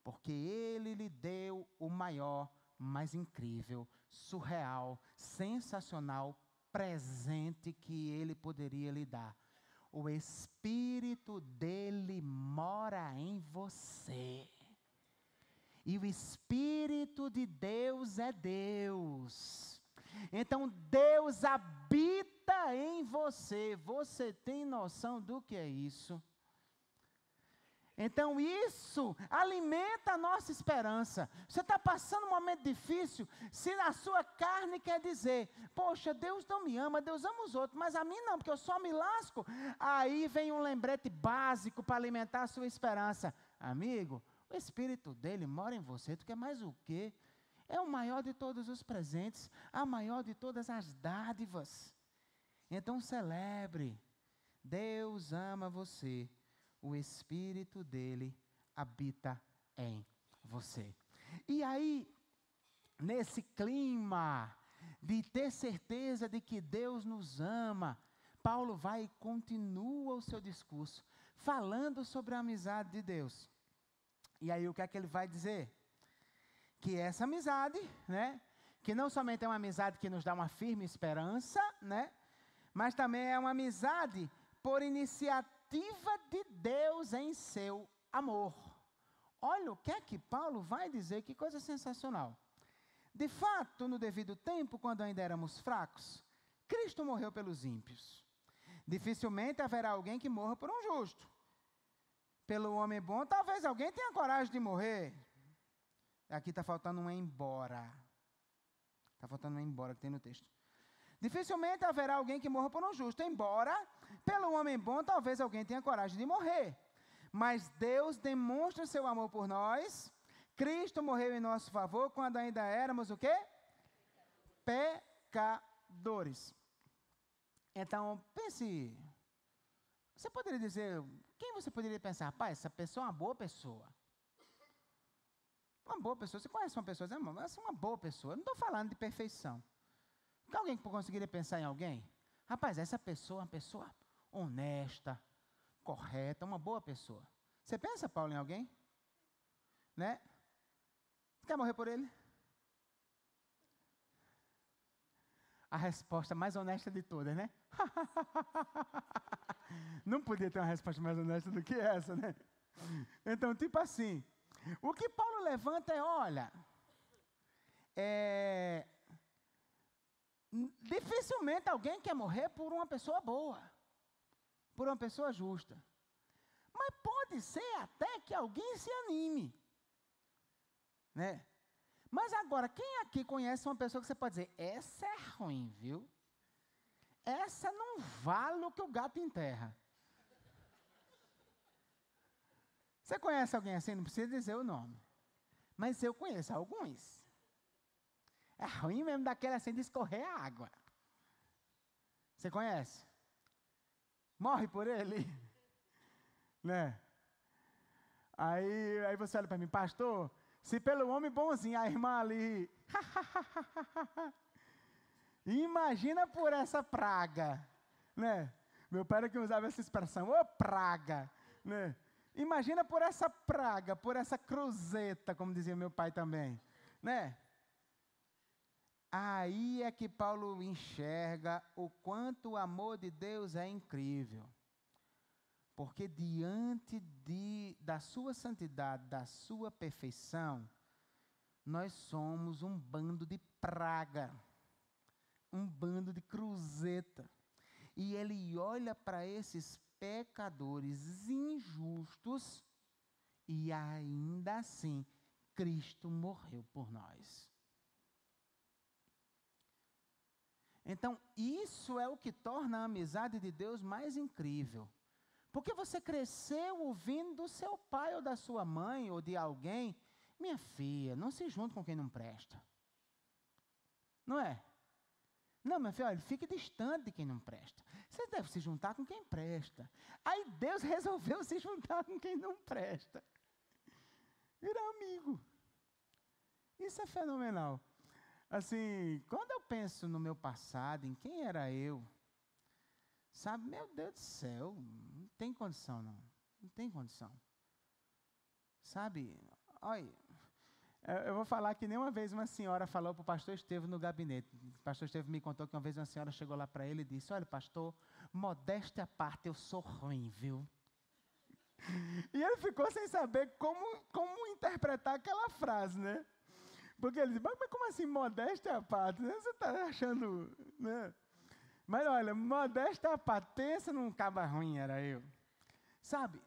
Porque Ele lhe deu o maior, mais incrível, surreal, sensacional presente que Ele poderia lhe dar. O Espírito dele mora em você. E o Espírito de Deus é Deus. Então, Deus habita em você. Você tem noção do que é isso? Então, isso alimenta a nossa esperança. Você está passando um momento difícil, se a sua carne quer dizer, poxa, Deus não me ama, Deus ama os outros, mas a mim não, porque eu só me lasco. Aí vem um lembrete básico para alimentar a sua esperança. Amigo, o Espírito dele mora em você, tu quer mais o quê? É o maior de todos os presentes, a maior de todas as dádivas. Então celebre, Deus ama você, o Espírito dele habita em você. E aí, nesse clima de ter certeza de que Deus nos ama, Paulo vai e continua o seu discurso, falando sobre a amizade de Deus. E aí o que é que ele vai dizer? Que essa amizade, né, que não somente é uma amizade que nos dá uma firme esperança, né, mas também é uma amizade por iniciativa de Deus em seu amor. Olha o que é que Paulo vai dizer, que coisa sensacional. De fato, no devido tempo, quando ainda éramos fracos, Cristo morreu pelos ímpios. Dificilmente haverá alguém que morra por um justo. Pelo homem bom, talvez alguém tenha coragem de morrer. Aqui está faltando um embora. Está faltando um embora que tem no texto. Dificilmente haverá alguém que morra por um justo, embora, pelo homem bom, talvez alguém tenha coragem de morrer. Mas Deus demonstra seu amor por nós. Cristo morreu em nosso favor quando ainda éramos o quê? Pecadores. Então, pense, você poderia dizer, quem você poderia pensar? Pai, essa pessoa é uma boa pessoa. Uma boa pessoa, você conhece uma pessoa, essa é uma boa pessoa. Eu não estou falando de perfeição. Alguém que conseguiria pensar em alguém? Rapaz, essa pessoa é uma pessoa honesta, correta, uma boa pessoa. Você pensa, Paulo, em alguém? Né? Quer morrer por ele? A resposta mais honesta de todas, né? Não podia ter uma resposta mais honesta do que essa, né? Então, tipo assim, o que Paulo levanta é, olha, dificilmente alguém quer morrer por uma pessoa boa, por uma pessoa justa. Mas pode ser até que alguém se anime, né? Mas agora, quem aqui conhece uma pessoa que você pode dizer, essa é ruim, viu? Essa não vale o que o gato enterra. Você conhece alguém assim? Não precisa dizer o nome. Mas eu conheço alguns. É ruim mesmo daquele assim de escorrer a água. Você conhece? Morre por ele. Né? Aí você olha para mim, pastor, se pelo homem bonzinho, a irmã ali... Imagina por essa praga, né? Meu pai era que usava essa expressão, ô praga, né? Imagina por essa praga, por essa cruzeta, como dizia meu pai também, né? Aí é que Paulo enxerga o quanto o amor de Deus é incrível. Porque diante da sua santidade, da sua perfeição, nós somos um bando de praga. Um bando de cruzeta. E ele olha para esses pecadores injustos e ainda assim Cristo morreu por nós. Então, isso é o que torna a amizade de Deus mais incrível. Porque você cresceu ouvindo do seu pai ou da sua mãe ou de alguém, minha filha, não se junte com quem não presta. Não é? Não, meu filho, olha, fique distante de quem não presta. Você deve se juntar com quem presta. Aí Deus resolveu se juntar com quem não presta. Virar amigo. Isso é fenomenal. Assim, quando eu penso no meu passado, em quem era eu, sabe, meu Deus do céu, não tem condição não. Não tem condição. Sabe, olha... Eu vou falar que nem uma vez uma senhora falou para o pastor Estevão no gabinete. O pastor Estevão me contou que uma vez uma senhora chegou lá para ele e disse, olha pastor, modéstia à parte, eu sou ruim, viu? E ele ficou sem saber como interpretar aquela frase, né? Porque ele disse, mas como assim modéstia à parte? Você está achando... Né? Mas olha, modéstia à parte, pensa num caba ruim, era eu. Sabe,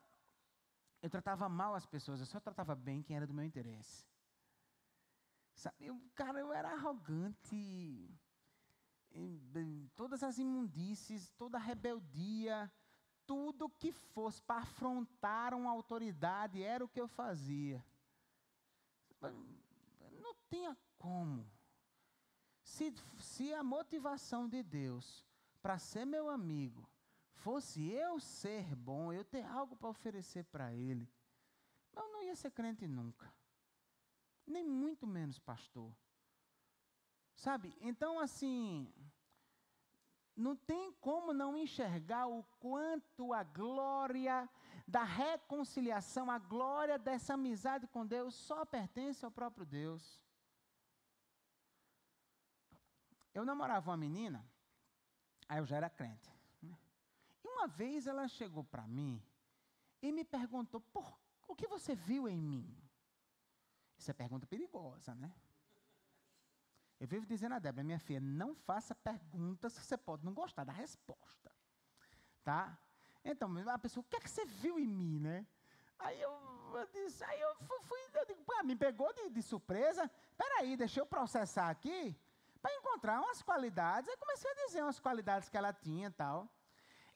eu tratava mal as pessoas, eu só tratava bem quem era do meu interesse. Sabe, eu era arrogante, todas as imundícies, toda a rebeldia, tudo que fosse para afrontar uma autoridade era o que eu fazia. Não tinha como. Se a motivação de Deus para ser meu amigo fosse eu ser bom, eu ter algo para oferecer para ele, eu não ia ser crente nunca. Nem muito menos pastor. Sabe? Então, assim, não tem como não enxergar o quanto a glória da reconciliação, a glória dessa amizade com Deus só pertence ao próprio Deus. Eu namorava uma menina, aí eu já era crente, né? E uma vez ela chegou para mim e me perguntou, o que você viu em mim? Isso é pergunta perigosa, né? Eu vivo dizendo a Débora, minha filha, não faça perguntas que você pode não gostar da resposta, tá? Então, a pessoa, o que é que você viu em mim, né? Aí eu disse, eu digo, me pegou de surpresa, peraí, deixa eu processar aqui, para encontrar umas qualidades. Aí comecei a dizer umas qualidades que ela tinha e tal.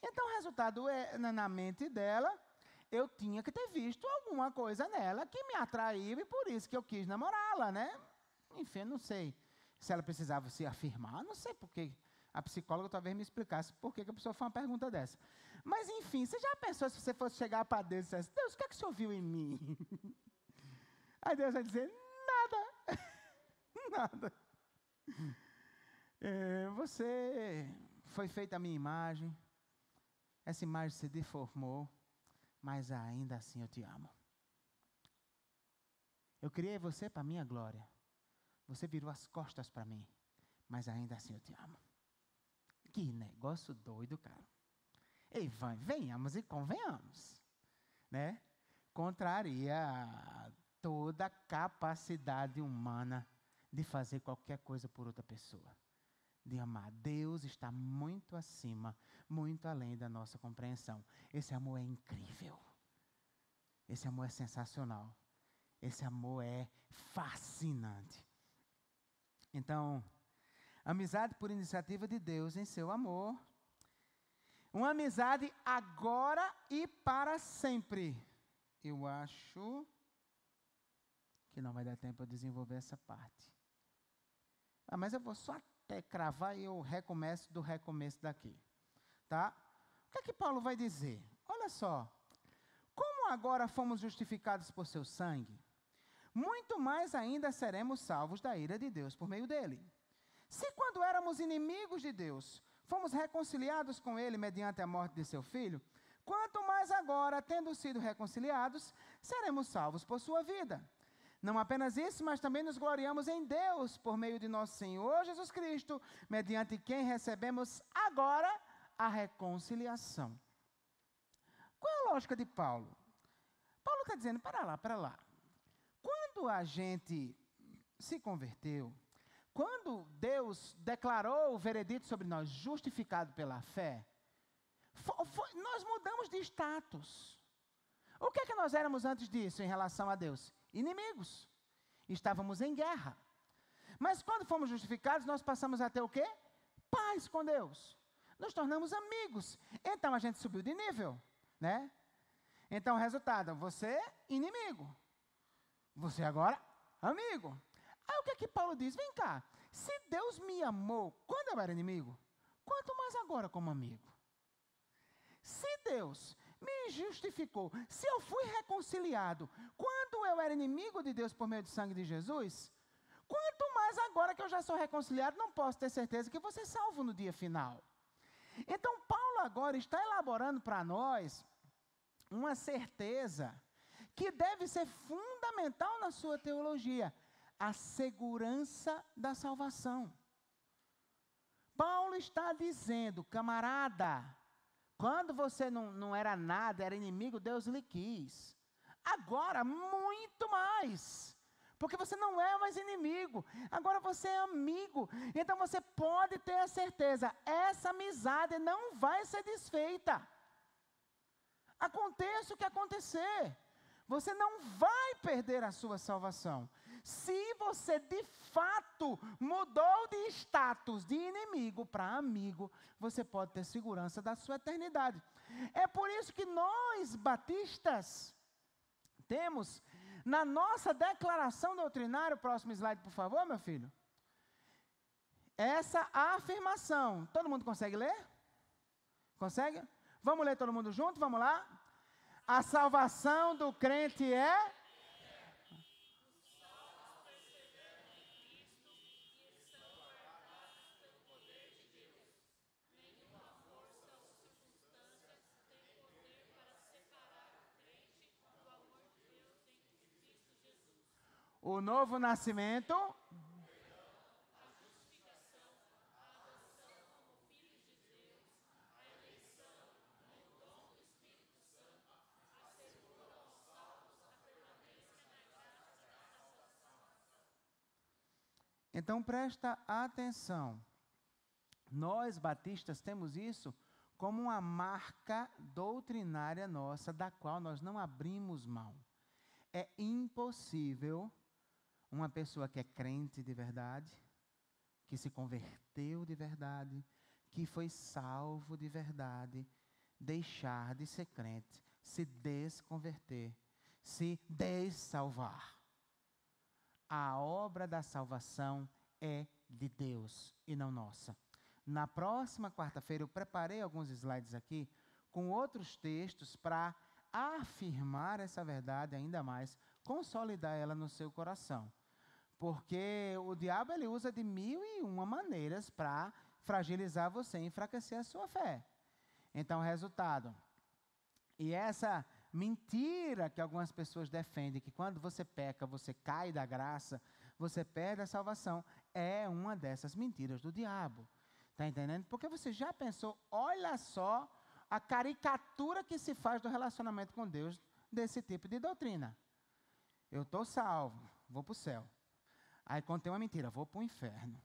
Então, o resultado é, na mente dela, eu tinha que ter visto alguma coisa nela que me atraiu e por isso que eu quis namorá-la, né? Enfim, não sei se ela precisava se afirmar, não sei porque a psicóloga talvez me explicasse por que a pessoa faz uma pergunta dessa. Mas, enfim, você já pensou se você fosse chegar para Deus e dissesse, Deus, o que é que o senhor viu em mim? Aí Deus vai dizer, nada, nada. Você foi feita a minha imagem, essa imagem se deformou, mas ainda assim eu te amo. Eu criei você para a minha glória. Você virou as costas para mim, mas ainda assim eu te amo. Que negócio doido, cara. Ei, venhamos e convenhamos, né? Contraria toda a capacidade humana de fazer qualquer coisa por outra pessoa. De amar. Deus está muito acima, muito além da nossa compreensão. Esse amor é incrível. Esse amor é sensacional. Esse amor é fascinante. Então, amizade por iniciativa de Deus em seu amor. Uma amizade agora e para sempre. Eu acho que não vai dar tempo de desenvolver essa parte. Mas eu vou só até cravar e eu recomeço do recomeço daqui. Tá? O que é que Paulo vai dizer? Olha só. Como agora fomos justificados por seu sangue, muito mais ainda seremos salvos da ira de Deus por meio dele. Se quando éramos inimigos de Deus, fomos reconciliados com ele mediante a morte de seu filho, quanto mais agora, tendo sido reconciliados, seremos salvos por sua vida. Não apenas isso, mas também nos gloriamos em Deus por meio de nosso Senhor Jesus Cristo, mediante quem recebemos agora a reconciliação. Qual é a lógica de Paulo? Paulo está dizendo, para lá. Quando a gente se converteu, quando Deus declarou o veredito sobre nós, justificado pela fé, nós mudamos de status. O que é que nós éramos antes disso em relação a Deus? Inimigos. Estávamos em guerra. Mas quando fomos justificados, nós passamos a ter o quê? Paz com Deus. Nos tornamos amigos. Então a gente subiu de nível, né? Então o resultado, você inimigo. Você agora amigo. Aí o que é que Paulo diz? Vem cá, se Deus me amou quando eu era inimigo, quanto mais agora como amigo? Se Deus me justificou, se eu fui reconciliado quando eu era inimigo de Deus por meio do sangue de Jesus, quanto mais agora que eu já sou reconciliado, não posso ter certeza que vou ser salvo no dia final. Então Paulo agora está elaborando para nós uma certeza que deve ser fundamental na sua teologia, a segurança da salvação. Paulo está dizendo, camarada, quando você não era nada, era inimigo, Deus lhe quis. Agora, muito mais. Porque você não é mais inimigo, agora você é amigo. Então você pode ter a certeza, essa amizade não vai ser desfeita. Aconteça o que acontecer, você não vai perder a sua salvação. Se você de fato mudou de status de inimigo para amigo, você pode ter segurança da sua eternidade. É por isso que nós, batistas, temos na nossa declaração doutrinária, próximo slide, por favor, meu filho, essa afirmação. Todo mundo consegue ler? Consegue? Vamos ler todo mundo junto? Vamos lá? A salvação do crente é... O novo nascimento... Então, presta atenção. Nós, batistas, temos isso como uma marca doutrinária nossa, da qual nós não abrimos mão. É impossível uma pessoa que é crente de verdade, que se converteu de verdade, que foi salvo de verdade, deixar de ser crente, se desconverter, se dessalvar. A obra da salvação é de Deus e não nossa. Na próxima quarta-feira eu preparei alguns slides aqui com outros textos para afirmar essa verdade ainda mais, consolidar ela no seu coração. Porque o diabo ele usa de 1001 maneiras para fragilizar você, enfraquecer a sua fé. Então, resultado. E essa mentira que algumas pessoas defendem, que quando você peca, você cai da graça, você perde a salvação, é uma dessas mentiras do diabo. Está entendendo? Porque você já pensou, olha só a caricatura que se faz do relacionamento com Deus desse tipo de doutrina. Eu estou salvo, vou para o céu. Aí contei uma mentira, vou para o inferno.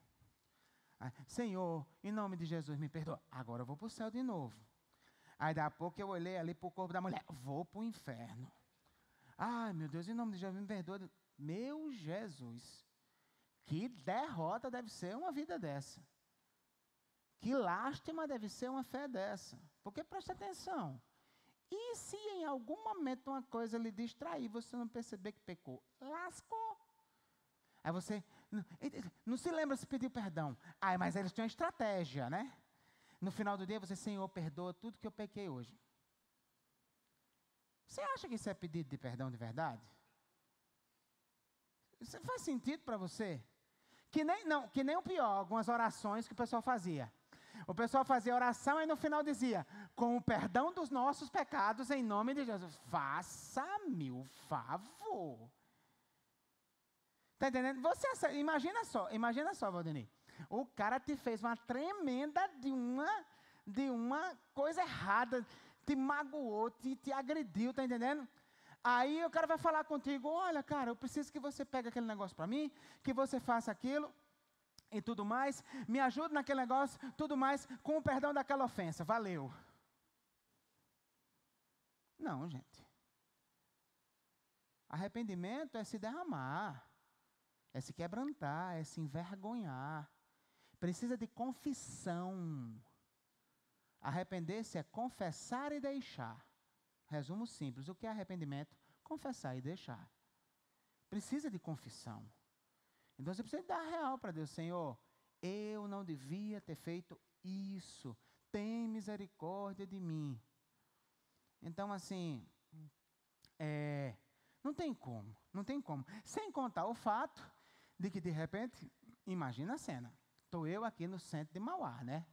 Aí, Senhor, em nome de Jesus, me perdoa. Agora eu vou para o céu de novo. Aí, daqui a pouco, eu olhei ali para o corpo da mulher. Vou para o inferno. Ai, meu Deus, em nome de Jesus, me perdoa. Meu Jesus, que derrota deve ser uma vida dessa. Que lástima deve ser uma fé dessa. Porque, presta atenção. E se em algum momento uma coisa lhe distrair, você não perceber que pecou? Lascou. Aí você não se lembra se pediu perdão. Ai, mas eles tinham estratégia, né? No final do dia, você, Senhor, perdoa tudo que eu pequei hoje. Você acha que isso é pedido de perdão de verdade? Isso faz sentido para você? Que nem o pior, algumas orações que o pessoal fazia. O pessoal fazia oração e no final dizia, com o perdão dos nossos pecados, em nome de Jesus, faça-me o favor. Está entendendo? Você, imagina só, Valdemir. O cara te fez uma tremenda de uma coisa errada, te magoou, te agrediu, tá entendendo? Aí o cara vai falar contigo, olha, cara, eu preciso que você pegue aquele negócio para mim, que você faça aquilo e tudo mais, me ajude naquele negócio, tudo mais, com o perdão daquela ofensa, valeu. Não, gente. Arrependimento é se derramar, é se quebrantar, é se envergonhar. Precisa de confissão. Arrepender-se é confessar e deixar. Resumo simples. O que é arrependimento? Confessar e deixar. Precisa de confissão. Então você precisa dar real para Deus. Senhor, eu não devia ter feito isso. Tem misericórdia de mim. Então, assim, não tem como. Não tem como. Sem contar o fato de que, de repente, imagina a cena. Estou eu aqui no centro de Mauá, né?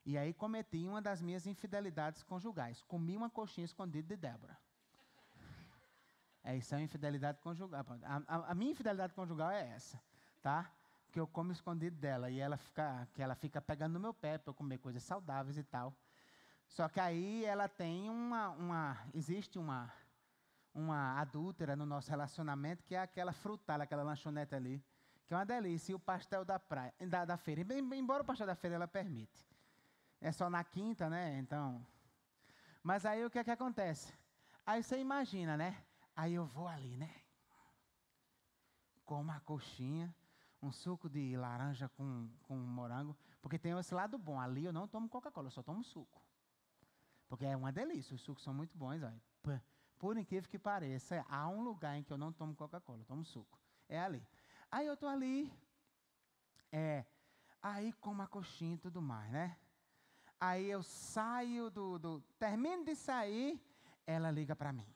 E aí cometi uma das minhas infidelidades conjugais. Comi uma coxinha escondida de Débora. Isso é uma infidelidade conjugal. A minha infidelidade conjugal é essa, tá? Que eu como escondido dela e ela fica pegando no meu pé para eu comer coisas saudáveis e tal. Só que aí ela tem existe uma adúltera no nosso relacionamento, que é aquela frutal, aquela lanchonete ali, que é uma delícia, e o pastel da feira. Embora o pastel da feira ela permite. É só na quinta, né? Então. Mas aí o que é que acontece? Aí você imagina, né? Aí eu vou ali, né? Com uma coxinha, um suco de laranja com morango, porque tem esse lado bom. Ali eu não tomo Coca-Cola, eu só tomo suco. Porque é uma delícia, os sucos são muito bons. Olha. Por incrível que pareça, há um lugar em que eu não tomo Coca-Cola, eu tomo suco. É ali. Aí eu estou ali, aí com uma coxinha e tudo mais, né? Aí eu saio termino de sair, ela liga para mim.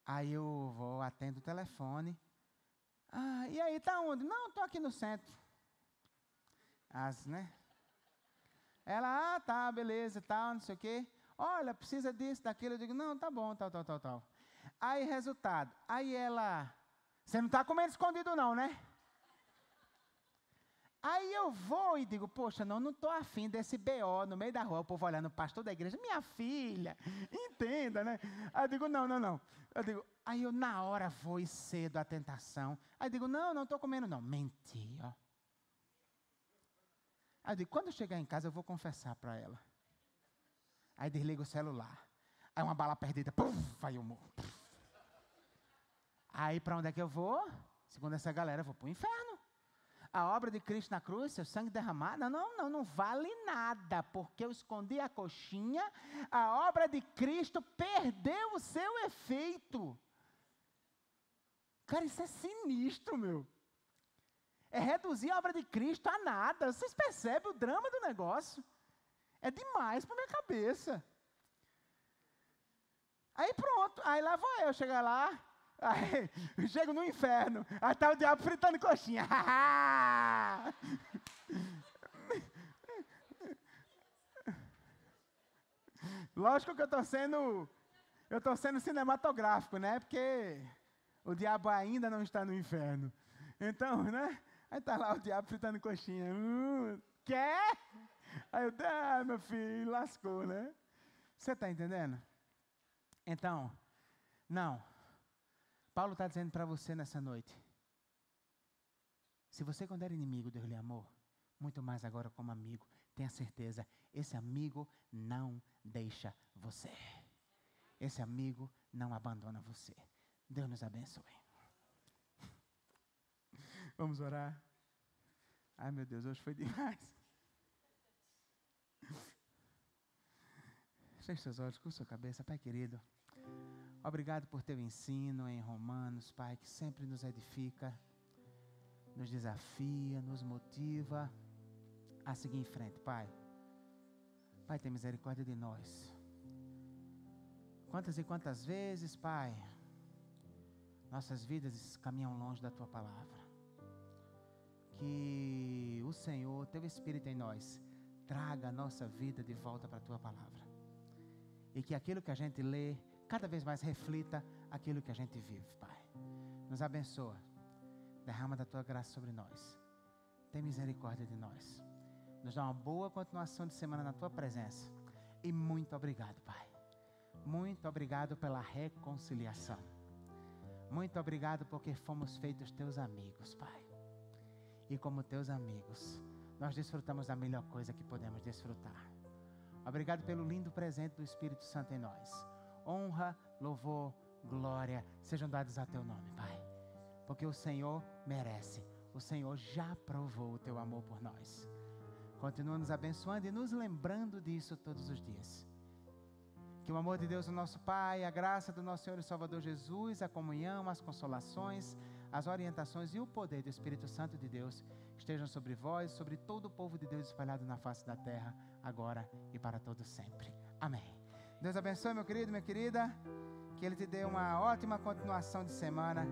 Aí eu vou, atendo o telefone. E aí, tá onde? Não, estou aqui no centro. Né? Ela, tá, beleza, tal, não sei o quê. Olha, precisa disso, daquilo. Eu digo, não, tá bom, tal. Aí, resultado. Aí ela, você não está comendo escondido não, né? Aí eu vou e digo, poxa, não estou afim desse BO no meio da rua, o povo olhando, o pastor da igreja, minha filha, entenda, né? Aí eu digo, não. Aí eu na hora vou e cedo à tentação. Aí eu digo, não estou comendo não. Menti, ó. Aí eu digo, quando eu chegar em casa eu vou confessar para ela. Aí desliga o celular. Aí uma bala perdida, puf, aí eu morro. Aí para onde é que eu vou? Segundo essa galera, eu vou para o inferno. A obra de Cristo na cruz, seu sangue derramado, não vale nada, porque eu escondi a coxinha, a obra de Cristo perdeu o seu efeito. Cara, isso é sinistro, meu. É reduzir a obra de Cristo a nada. Vocês percebem o drama do negócio? É demais para minha cabeça. Aí pronto, aí lá vou eu chegar lá. Aí, eu chego no inferno, aí está o diabo fritando coxinha. Lógico que eu estou sendo cinematográfico, né? Porque o diabo ainda não está no inferno. Então, né? Aí está lá o diabo fritando coxinha. Quer? Aí eu, meu filho, lascou, né? Você está entendendo? Então, não. Paulo está dizendo para você nessa noite, se você quando era inimigo, Deus lhe amou, muito mais agora como amigo, tenha certeza, esse amigo não deixa você. Esse amigo não abandona você. Deus nos abençoe. Vamos orar. Ai meu Deus, hoje foi demais. Feche seus olhos, curva sua cabeça, Pai querido. Obrigado por teu ensino em Romanos, Pai, que sempre nos edifica, nos desafia, nos motiva a seguir em frente, Pai. Pai, tem misericórdia de nós. Quantas e quantas vezes, Pai, nossas vidas caminham longe da Tua palavra. Que o Senhor, Teu Espírito em nós, traga a nossa vida de volta para a Tua palavra. E que aquilo que a gente lê, cada vez mais reflita aquilo que a gente vive, Pai. Nos abençoa. Derrama da Tua graça sobre nós. Tem misericórdia de nós. Nos dá uma boa continuação de semana na Tua presença. E muito obrigado, Pai. Muito obrigado pela reconciliação. Muito obrigado porque fomos feitos Teus amigos, Pai. E como Teus amigos, nós desfrutamos da melhor coisa que podemos desfrutar. Obrigado pelo lindo presente do Espírito Santo em nós. Honra, louvor, glória sejam dados a Teu nome, Pai. Porque o Senhor merece. O Senhor já provou o Teu amor por nós. Continua nos abençoando e nos lembrando disso todos os dias. Que o amor de Deus, o nosso Pai, a graça do nosso Senhor e Salvador Jesus, a comunhão, as consolações, as orientações e o poder do Espírito Santo de Deus estejam sobre vós, sobre todo o povo de Deus espalhado na face da terra, agora e para todo sempre. Amém. Deus abençoe, meu querido, minha querida. Que Ele te dê uma ótima continuação de semana,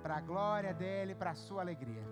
para a glória dEle, para a sua alegria.